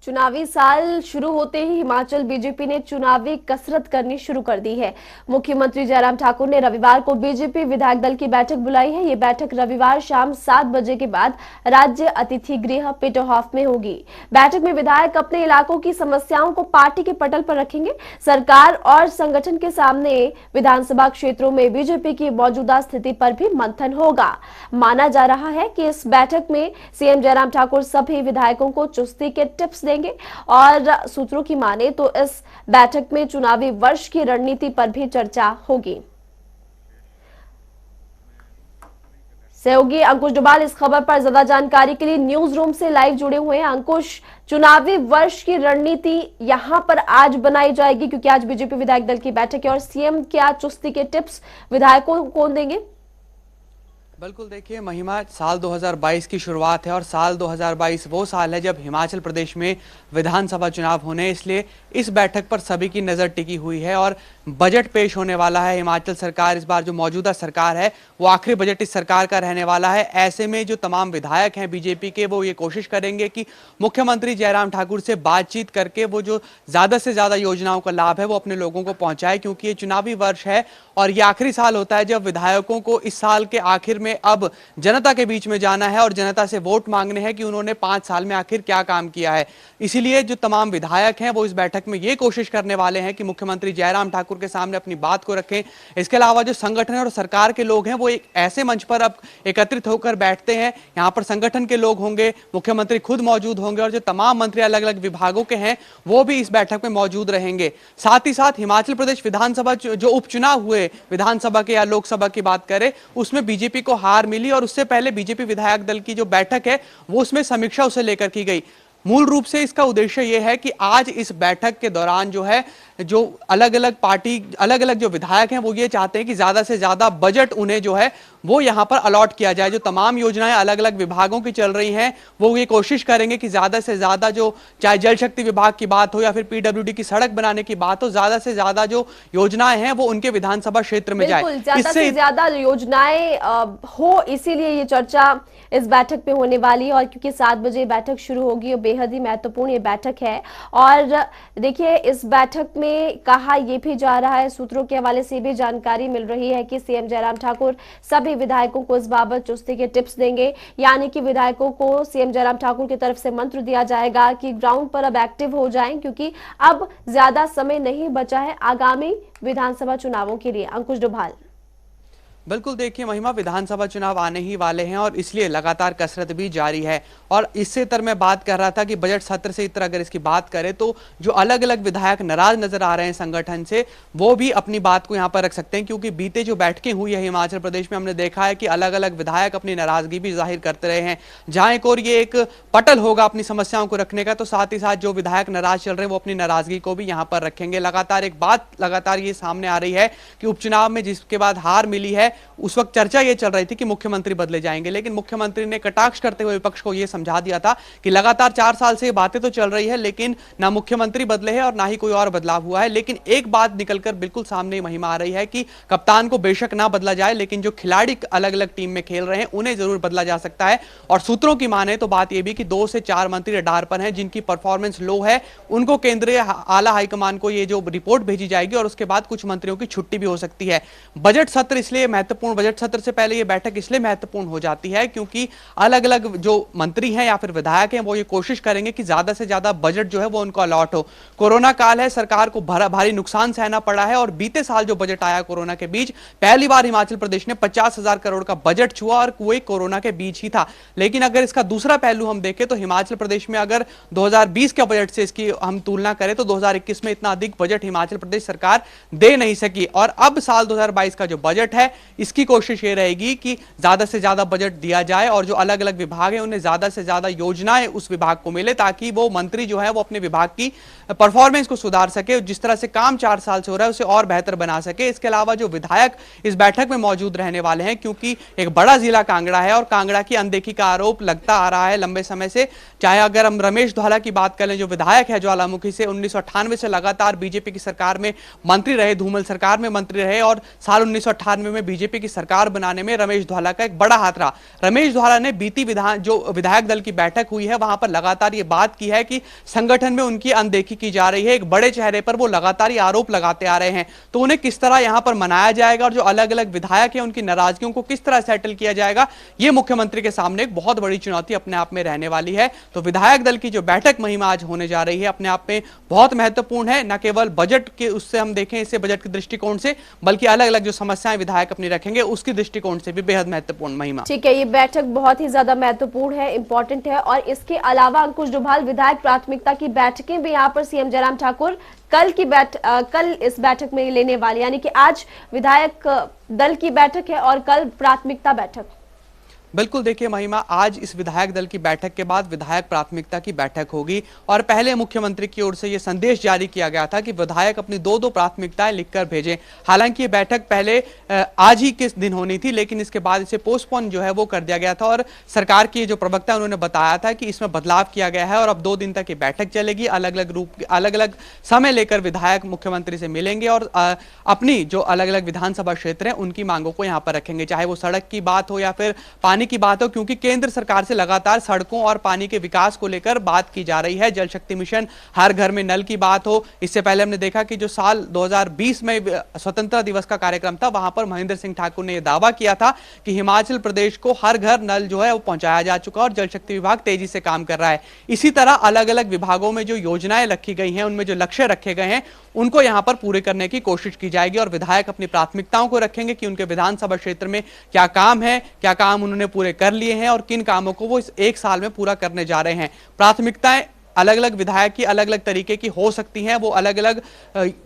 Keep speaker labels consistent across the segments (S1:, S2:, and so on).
S1: चुनावी साल शुरू होते ही हिमाचल बीजेपी ने चुनावी कसरत करनी शुरू कर दी है। मुख्यमंत्री जयराम ठाकुर ने रविवार को बीजेपी विधायक दल की बैठक बुलाई है। ये बैठक रविवार शाम 7 बजे के बाद राज्य अतिथि गृह पीटरहॉफ में होगी। बैठक में विधायक अपने इलाकों की समस्याओं को पार्टी के पटल पर रखेंगे। सरकार और संगठन के सामने विधानसभा क्षेत्रों में बीजेपी की मौजूदा स्थिति पर भी मंथन होगा। माना जा रहा है कि इस बैठक में सीएम जयराम ठाकुर सभी विधायकों को चुस्ती के टिप्स देंगे और सूत्रों की माने तो इस बैठक में चुनावी वर्ष की रणनीति पर भी चर्चा होगी। सहयोगी अंकुश डोभाल इस खबर पर ज्यादा जानकारी के लिए न्यूज रूम से लाइव जुड़े हुए हैं। अंकुश, चुनावी वर्ष की रणनीति यहां पर आज बनाई जाएगी क्योंकि आज बीजेपी विधायक दल की बैठक है और सीएम क्या चुस्ती के टिप्स विधायकों को देंगे?
S2: बिल्कुल, देखिए महिमा, साल 2022 की शुरुआत है और साल 2022 वो साल है जब हिमाचल प्रदेश में विधानसभा चुनाव होने, इसलिए इस बैठक पर सभी की नज़र टिकी हुई है और बजट पेश होने वाला है। हिमाचल सरकार, इस बार जो मौजूदा सरकार है वो आखिरी बजट इस सरकार का रहने वाला है। ऐसे में जो तमाम विधायक हैं बीजेपी के, वो ये कोशिश करेंगे कि मुख्यमंत्री जयराम ठाकुर से बातचीत करके वो जो ज़्यादा से ज़्यादा योजनाओं का लाभ है वो अपने लोगों को पहुँचाए, क्योंकि ये चुनावी वर्ष है और ये आखिरी साल होता है जब विधायकों को इस साल के आखिर में अब जनता के बीच में जाना है और जनता से वोट मांगने हैं कि उन्होंने 5 साल में आखिर क्या काम किया है। इसीलिए जो तमाम विधायक हैं वो इस बैठक में ये कोशिश करने वाले हैं कि मुख्यमंत्री जयराम ठाकुर के सामने अपनी बात को रखें। इसके अलावा जो संगठन और सरकार के लोग हैं वो एक ऐसे मंच पर अब एकत्रित होकर बैठते हैं। यहाँ पर संगठन के लोग होंगे, मुख्यमंत्री खुद मौजूद होंगे और जो तमाम मंत्री अलग अलग विभागों के हैं वो भी इस बैठक में मौजूद रहेंगे। साथ ही साथ हिमाचल प्रदेश विधानसभा जो उपचुनाव हुए, विधानसभा के या लोकसभा की बात करें, उसमें बीजेपी को हार मिली और उससे पहले बीजेपी विधायक दल की जो बैठक है वो उसमें समीक्षा उसे लेकर की गई। मूल रूप से इसका उद्देश्य यह है कि आज इस बैठक के दौरान जो है, जो अलग अलग पार्टी, अलग अलग जो विधायक हैं वो ये चाहते हैं कि ज्यादा से ज्यादा बजट उन्हें जो है वो यहां पर अलॉट किया जाए। जो तमाम योजनाएं अलग अलग विभागों की चल रही हैं वो ये कोशिश करेंगे कि ज्यादा से ज्यादा, जो चाहे जल शक्ति विभाग की बात हो या फिर पीडब्ल्यूडी की सड़क बनाने की बात हो, ज्यादा से ज्यादा जो योजनाएं हैं वो उनके विधानसभा क्षेत्र में जाए।
S1: ज्यादा से ज्यादा योजनाएं हो, इसीलिए ये चर्चा इस बैठक में होने वाली है और क्योंकि 7 बजे बैठक शुरू होगी और बेहद ही महत्वपूर्ण ये बैठक है। और देखिए, इस बैठक में कहा यह भी जा रहा है, सूत्रों के हवाले से भी जानकारी मिल रही है कि सीएम जयराम ठाकुर सभी विधायकों को इस बाबत चुस्ती के टिप्स देंगे। यानी कि विधायकों को सीएम जयराम ठाकुर की तरफ से मंत्र दिया जाएगा कि ग्राउंड पर अब एक्टिव हो जाएं, क्योंकि अब ज्यादा समय नहीं बचा है आगामी विधानसभा चुनावों के लिए। अंकुश डोभाल।
S2: बिल्कुल, देखिए महिमा, विधानसभा चुनाव आने ही वाले हैं और इसलिए लगातार कसरत भी जारी है। और इससे तर मैं बात कर रहा था कि बजट सत्र से इतर अगर इसकी बात करें तो जो अलग अलग विधायक नाराज नजर आ रहे हैं संगठन से, वो भी अपनी बात को यहां पर रख सकते हैं, क्योंकि बीते जो बैठकें हुई है हिमाचल प्रदेश में हमने देखा है कि अलग अलग विधायक अपनी नाराजगी भी जाहिर करते रहे हैं। जहां एक और ये एक पटल होगा अपनी समस्याओं को रखने का, तो साथ ही साथ जो विधायक नाराज चल रहे हैं वो अपनी नाराजगी को भी यहाँ पर रखेंगे। लगातार एक बात लगातार ये सामने आ रही है कि उपचुनाव में जिसके बाद हार मिली है उस वक्त चर्चा ये चल रही थी कि मुख्यमंत्री बदले जाएंगे, लेकिन मुख्यमंत्री ने कटाक्ष करते हुए विपक्ष को यह समझा दिया था कि लगातार 4 साल से ये बातें तो चल रही है लेकिन ना मुख्यमंत्री बदले हैं और ना ही कोई और बदलाव हुआ है। लेकिन एक बात निकलकर बिल्कुल सामने महिमा आ रही है कि कप्तान को बेशक ना बदला जाए, लेकिन जो खिलाड़ी अलग अलग टीम में खेल रहे हैं उन्हें जरूर बदला जा सकता है। और सूत्रों की माने तो बात यह भी कि 2 से 4 मंत्री रडार पर हैं जिनकी परफॉर्मेंस लो है, उनको केंद्रीय आला हाईकमान को ये जो रिपोर्ट भेजी जाएगी और उसके बाद कुछ मंत्रियों की छुट्टी भी हो सकती है। बजट सत्र इसलिए महत्वपूर्ण, बजट सत्र से पहले ये बैठक इसलिए महत्वपूर्ण हो जाती है क्योंकि अलग अलग जो मंत्री हैं या फिर विधायक हैं वो ये कोशिश करेंगे कि ज्यादा से ज्यादा बजट जो है वो उनको अलॉट हो। कोरोना काल है, सरकार को भारी नुकसान सहना पड़ा है और बीते साल जो बजट आया कोरोना के बीच, पहली बार हिमाचल प्रदेश ने 50,000 करोड़ का बजट छुआ और वो कोरोना के बीच ही था। लेकिन अगर इसका दूसरा पहलू हम देखें तो हिमाचल प्रदेश में अगर 2020 के बजट से इसकी हम तुलना करें तो 2021 में इतना अधिक बजट हिमाचल प्रदेश सरकार दे नहीं सकी। और अब साल 2022 का जो बजट है इसकी कोशिश ये रहेगी कि ज्यादा से ज्यादा बजट दिया जाए और जो अलग अलग विभाग है उन्हें ज्यादा से ज्यादा योजनाएं उस विभाग को मिले, ताकि वो मंत्री जो है वो अपने विभाग की परफॉर्मेंस को सुधार सके, जिस तरह से काम 4 साल से हो रहा है उसे और बेहतर बना सके। इसके अलावा जो विधायक इस बैठक में मौजूद रहने वाले हैं, क्योंकि एक बड़ा जिला कांगड़ा है और कांगड़ा की अनदेखी का आरोप लगता आ रहा है लंबे समय से। चाहे अगर हम रमेश धवाला की बात करें, जो विधायक है ज्वालामुखी से, 1998 से लगातार बीजेपी की सरकार में मंत्री रहे, धूमल सरकार में मंत्री रहे और साल 1998 में बीजेपी बीजेपी की सरकार बनाने में रमेश धवाला का एक बड़ा हाथ रहा। रमेश धवाला ने बीती जो विधायक दल की बैठक हुई है वहां पर लगातार ये बात की है कि संगठन में उनकी अनदेखी की जा रही है। एक बड़े चेहरे पर वो लगातार ये आरोप लगाते आ रहे हैं, तो उन्हें किस तरह यहां पर मनाया जाएगा और जो अलग अलग विधायक हैं उनकी नाराजगियों को किस तरह सेटल किया जाएगा, ये मुख्यमंत्री के सामने एक बहुत बड़ी चुनौती अपने आप में रहने वाली है। तो विधायक दल की जो बैठक महिमा आज होने जा रही है अपने आप में बहुत महत्वपूर्ण है, न केवल बजट के उससे हम देखें इसे बजट के दृष्टिकोण से, बल्कि अलग अलग जो समस्याएं विधायक अपनी रखेंगे उसके दृष्टिकोण से भी बेहद महत्वपूर्ण महिमा।
S1: ठीक है, ये बैठक बहुत ही ज्यादा महत्वपूर्ण है, इंपॉर्टेंट है। और इसके अलावा अंकुश डोभाल, विधायक प्राथमिकता की बैठकें भी यहाँ पर सीएम जयराम ठाकुर कल इस बैठक में लेने वाले, यानी कि आज विधायक दल की बैठक है और कल प्राथमिकता बैठक।
S2: बिल्कुल देखिए महिमा, आज इस विधायक दल की बैठक के बाद विधायक प्राथमिकता की बैठक होगी और पहले मुख्यमंत्री की ओर से यह संदेश जारी किया गया था कि विधायक अपनी दो प्राथमिकताएं लिखकर भेजें। हालांकि ये बैठक पहले आज ही किस दिन होनी थी, लेकिन इसके बाद इसे पोस्टपोन जो है वो कर दिया गया था और सरकार की जो प्रवक्ता उन्होंने बताया था कि इसमें बदलाव किया गया है और अब 2 दिन तक ये बैठक चलेगी। अलग अलग समय लेकर विधायक मुख्यमंत्री से मिलेंगे और अपनी जो अलग अलग विधानसभा क्षेत्र है उनकी मांगों को यहाँ पर रखेंगे, चाहे वो सड़क की बात हो या फिर पानी की बात हो, क्योंकि केंद्र सरकार से लगातार सड़कों और पानी के विकास को लेकर बात की जा रही है। जल शक्ति मिशन, हर घर में नल की बात हो। इससे पहले हमने देखा कि जो साल 2020 में स्वतंत्रता दिवस का कार्यक्रम था वहां पर महेंद्र सिंह ठाकुर ने यह दावा किया था कि हिमाचल प्रदेश को हर घर नल जो है वो पहुंचाया जा चुका और जल शक्ति विभाग तेजी से काम कर रहा है। इसी तरह अलग अलग विभागों में जो योजनाएं रखी गई हैं, उनमें जो लक्ष्य रखे गए हैं उनको यहां पर पूरे करने की कोशिश की जाएगी और विधायक अपनी प्राथमिकताओं को रखेंगे कि उनके विधानसभा क्षेत्र में क्या काम है, क्या काम उन्होंने पूरे कर लिए हैं और किन कामों को वो इस 1 साल में पूरा करने जा रहे हैं। प्राथमिकताएं अलग अलग विधायक की अलग अलग तरीके की हो सकती हैं, वो अलग अलग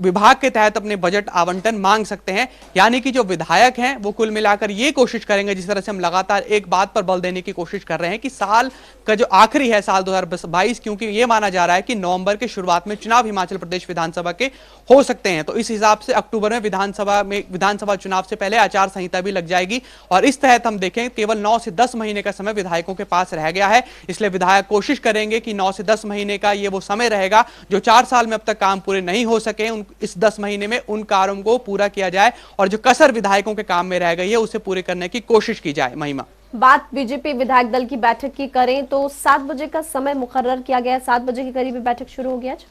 S2: विभाग के तहत अपने बजट आवंटन मांग सकते हैं। यानी कि जो विधायक हैं वो कुल मिलाकर ये कोशिश करेंगे, जिस तरह से हम लगातार एक बात पर बल देने की कोशिश कर रहे हैं कि साल का जो आखिरी है साल 2022, क्योंकि ये माना जा रहा है कि नवंबर के शुरुआत में चुनाव हिमाचल प्रदेश विधानसभा के हो सकते हैं, तो इस हिसाब से अक्टूबर में विधानसभा चुनाव से पहले आचार संहिता भी लग जाएगी और इस तहत हम देखें केवल 9 से 10 महीने का समय विधायकों के पास रह गया है। इसलिए विधायक कोशिश करेंगे कि 9 से 10 महीने का ये वो समय रहेगा जो 4 साल में अब तक काम पूरे नहीं हो सके, इस 10 महीने में उन कार्यों को पूरा किया जाए और जो कसर विधायकों के काम में रह गई है उसे पूरे करने की कोशिश की जाए। महिमा,
S1: बात बीजेपी विधायक दल की बैठक की करें तो 7 बजे का समय मुकर्रर किया गया, 7 बजे के करीब बैठक शुरू होगी आज।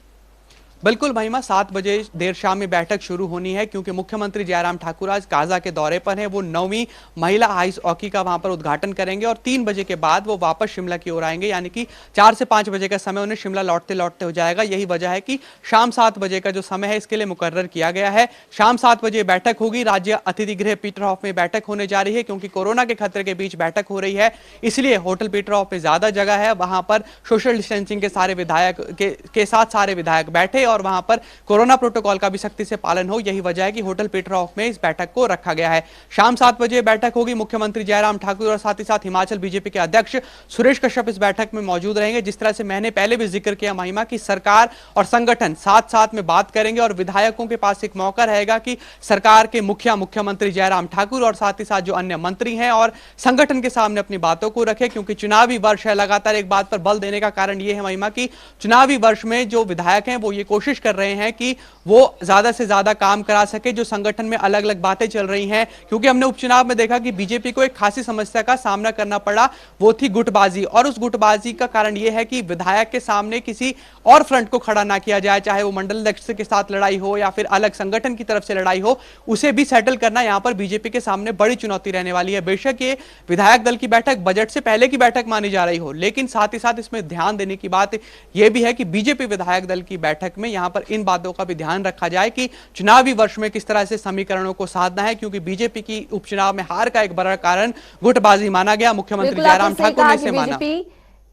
S2: बिल्कुल महिमा, 7 बजे देर शाम में बैठक शुरू होनी है क्योंकि मुख्यमंत्री जयराम ठाकुर आज काजा के दौरे पर हैं। वो 9वीं महिला आइस हॉकी का वहां पर उद्घाटन करेंगे और 3 बजे के बाद वो वापस शिमला की ओर आएंगे, यानी कि 4 से 5 बजे का समय उन्हें शिमला लौटते लौटते हो जाएगा। यही वजह है कि शाम 7 बजे का जो समय है इसके लिए मुकर्रर किया गया है। शाम 7 बजे बैठक होगी। राज्य अतिथि गृह पीटरहॉफ में बैठक होने जा रही है क्योंकि कोरोना के खतरे के बीच बैठक हो रही है, इसलिए होटल पीटरहॉफ में ज्यादा जगह है। वहां पर सोशल डिस्टेंसिंग के सारे विधायक के साथ सारे विधायक बैठे और वहां पर कोरोना प्रोटोकॉल का भी सख्ती से पालन हो। यही वजह है कि होटल पीटरहॉफ में इस बैठक को रखा गया है। शाम 7 बजे बैठक होगी। मुख्यमंत्री जयराम ठाकुर और साथ ही साथ हिमाचल बीजेपी के अध्यक्ष सुरेश कश्यप इस बैठक में मौजूद रहेंगे। जिस तरह से मैंने पहले भी जिक्र किया महिमा की सरकार और संगठन साथ साथ में बात करेंगे और विधायकों के पास एक मौका रहेगा कि सरकार के मुख्यमंत्री जयराम ठाकुर और साथ ही साथ जो अन्य मंत्री हैं और संगठन के सामने अपनी बातों को रखे, क्योंकि चुनावी वर्ष है। लगातार एक बात पर बल देने का कारण यह है महिमा की चुनावी वर्ष में जो विधायक हैं वो ये कोशिश कर रहे हैं कि वो ज्यादा से ज्यादा काम करा सके। जो संगठन में अलग अलग बातें चल रही हैं, क्योंकि हमने उपचुनाव में देखा कि बीजेपी को एक खासी समस्या का सामना करना पड़ा, वो थी गुटबाजी। और उस गुटबाजी का कारण यह है कि विधायक के सामने किसी और फ्रंट को खड़ा ना किया जाए, चाहे वो मंडल अध्यक्ष के साथ लड़ाई हो या फिर अलग संगठन की तरफ से लड़ाई हो, उसे भी सेटल करना यहां पर बीजेपी के सामने बड़ी चुनौती रहने वाली है। बेशक ये विधायक दल की बैठक बजट से पहले की बैठक मानी जा रही हो, लेकिन साथ ही साथ इसमें ध्यान देने की बात यह भी है कि बीजेपी विधायक दल की बैठक में यहां पर इन बातों का भी ध्यान रखा जाए कि चुनावी वर्ष में किस तरह से समीकरणों को साधना है, क्योंकि बीजेपी की उपचुनाव में हार का एक बड़ा कारण गुटबाजी माना गया। मुख्यमंत्री जयराम ठाकुर ने इसे माना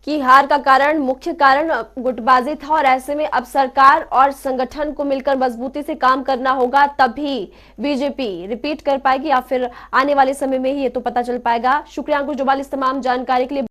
S1: कि हार का कारण, मुख्य कारण गुटबाजी था और ऐसे में अब सरकार और संगठन को मिलकर मजबूती से काम करना होगा, तभी बीजेपी रिपीट कर पाएगी या फिर आने वाले समय में ही ये तो पता चल पाएगा। शुक्रिया अंकुश डोभाल इस तमाम जानकारी के लिए।